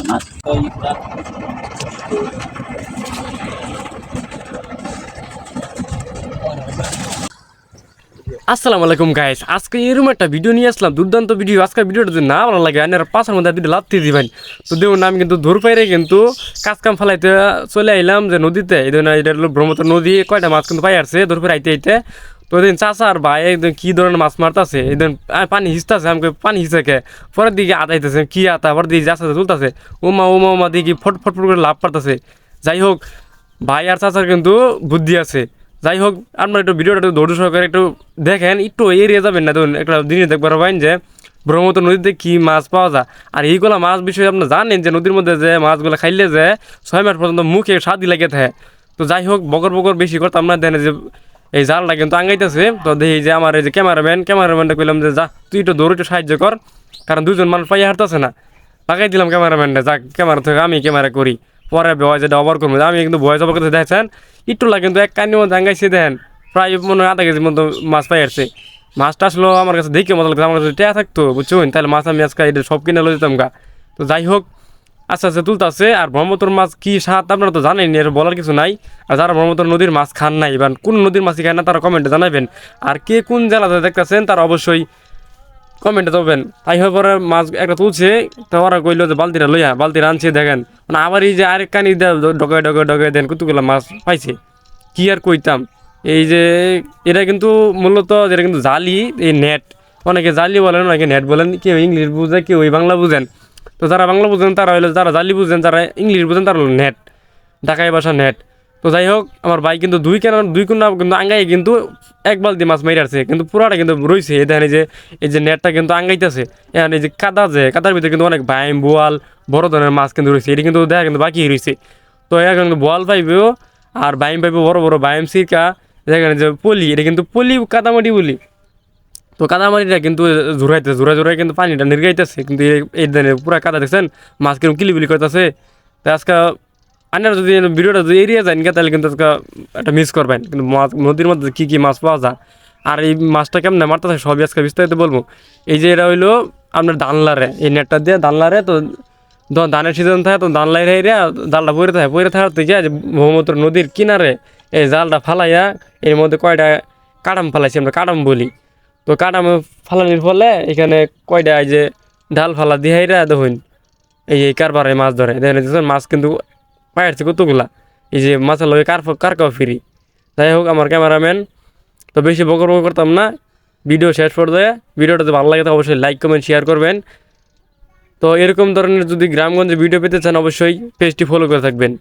আসসালামু আলাইকুম গাইস, আজকে এরকম একটা ভিডিও নিয়ে আসলাম, দুর্দান্ত ভিডিও। আজকে ভিডিওটা যদি না ভালো লাগে আর পাঁচের মধ্যে দুটো লাভ দিয়ে দিবেন। তো দেখুন আমি কিন্তু দূর পাইরে কিন্তু কাজ কাম ফেলাইতে চলে আইলাম যে নদীতে। এই ধরনের এটা হলো ব্রহ্মপুত্র নদী, কয়টা মাছ কিন্তু পাই আসছে দূর পাইরে আইতে আইতে। তো এদিন চাচা আর ভাই একদম কী ধরনের মাছ মারতেছে, এদিন পানি হিসতেছে, আমাকে পানি হিসেকে পরের দিকে আদাইতেছে কি আতা, পরের দিকে যাচ্ছে তুলতেছে, উমা উমা উমা দিকে ফট ফট ফট করে লাভ পারতেছে। যাই হোক, ভাই আর চাচার কিন্তু বুদ্ধি আছে। যাই হোক, আপনার একটু ভিডিওটা একটু ধৈর্য সহকারে একটু দেখেন, একটু এড়িয়ে যাবেন না। ধরুন একটা জিনিস দেখবার পাবেন যে ব্রহ্মপুত্র নদীতে কী মাছ পাওয়া যায়। আর এইগুলো মাছ বিষয়ে আপনার জানেন যে নদীর মধ্যে যে মাছগুলো খাইলে যে 6 মাস পর্যন্ত মুখে স্বাদই লেগে থাকে। তো যাই হোক, বকর বকর বেশি করতাম না, দেন যে এই জালটা কিন্তু আঙ্গাইতেছে। তো দেখি যে আমার এই যে ক্যামেরাম্যানটা কইলাম যে যা তুই একটু দৌড় একটু সাহায্য কর, কারণ দুজন মানুষ পাইয়া হারতেছে না। লাগাই দিলাম ক্যামেরাম্যানটা, যা ক্যামেরা থেকে আমি ক্যামেরা করি, পরে ভয় যেটা অবার করবো। আমি কিন্তু ভয় অবার করতে দেখছেন একটু লাগে, কিন্তু এক কান্নির মধ্যে আঙ্গাইছে দেন প্রায় মনে হয় আধা কেজির মতো মাছ পাই আসছে। মাছটা আসলো আমার কাছে দেখে মজা লাগছে, আমার কাছে টেয়া থাকতো বুঝছেন, তাহলে মাছ আমি আজকে এটা সব কিনে লো যেতাম গা। তো যাই হোক, আস্তে আস্তে তুলতেছে। আর ব্রহ্মপুত্র মাছ কী স্বাদ আপনারা তো জানেন, এর বলার কিছু নাই। আর যারা ব্রহ্মপুত্র নদীর মাছ খান নাই বা কোন নদীর মাছই খায় না, তারা কমেন্টে জানাবেন। আর কে কোন জেলাতে দেখতেছেন তারা অবশ্যই কমেন্টে দেবেন। তাই হয়ে পরে মাছ একটা তুলছে, তো ওরা কইলো যে বালতিটা লইয়া, বালতিটা আনছে দেখেন, মানে আবার এই যে আরেক কানি ডগায় ডগায় ডগায় দেন কতগুলো মাছ পাইছে। কি আর কইতাম, এই যে এটা কিন্তু মূলত যেটা কিন্তু জালি, এই নেট, অনেকে জালি বলেন, অনেকে নেট বলেন, কেউ ইংলিশ বুঝে, কেউ ওই বাংলা বুঝেন। তো যারা বাংলা বুঝেন তারা হইলো, যারা জালি বুঝেন, যারা ইংলিশ বুঝেন তারা হলো নেট, ঢাকায় বাসা নেট। তো যাই হোক, আমার ভাই কিন্তু দুই কোনা কিন্তু আঙ্গাই কিন্তু এক বালতি মাছ মেরে আসছে, কিন্তু পুরাটা কিন্তু রয়েছে। এই দেখেন এই যে নেটটা কিন্তু আঙ্গাইতেছে। এখন এই যে কাদা, যে কাদার ভিতরে কিন্তু অনেক বাইম বোয়াল বড় ধরনের মাছ কিন্তু রয়েছে, এটি কিন্তু দেখা কিন্তু বাকি রয়েছে। তো এখন কিন্তু বোয়াল পাইবেও আর বাইম পাইবে, বড় বড় বাইম সিরকা। দেখেন যে পলি, এটা কিন্তু পলি কাদামাটি বলি। তো কাদামাটিটা কিন্তু ঝুরাইতেছে, ঝুরাই কিন্তু পানিটা নির্গাইতেছে, কিন্তু এই দিনে পুরা কাদা দেখছেন, মাছ কিরকম কিলিবিলি করতেছে। তো আজকে আপনারা যদি ভিডিওটা যদি এড়িয়ে যান তাহলে কিন্তু আজকে একটা মিস করবেন। কিন্তু মাছ নদীর মধ্যে কী কী মাছ পাওয়া যায় আর এই মাছটা কেমন মারতেছে সবই আজকে বিস্তারিত বলবো। এই যে এটা হইলো আপনার দানলারে, এই নেটটা দিয়ে দানলারে, তো ধানের সিজন থাকে, তো দানলাই রে জালটা পরে থাকার থেকে যে ব্রহ্মপুত্র নদীর কিনারে এই জালটা ফালাইয়া এর মধ্যে কয়টা কাটাম ফালাইছি, আমরা কাটাম বলি। তো কাটাম ফালানির ফলে এখানে কয়টা এই যে ডাল ফালা দিহাইরা দেখুন এই কারবারে মাছ ধরে। দেখেন মাছ কিন্তু পাইছে কতগুলা, এই যে মাছের লগে কারকাও ফিরি। যাই হোক, আমার ক্যামেরাম্যান তো বেশি বকর বকর করতাম না, ভিডিও শেষ পর্যায়ে। ভিডিওটা যদি ভালো লাগে তো অবশ্যই লাইক কমেন্ট শেয়ার করবেন। তো এরকম ধরনের যদি গ্রামগঞ্জে ভিডিও পেতে চান অবশ্যই পেজটি ফলো করে থাকবেন।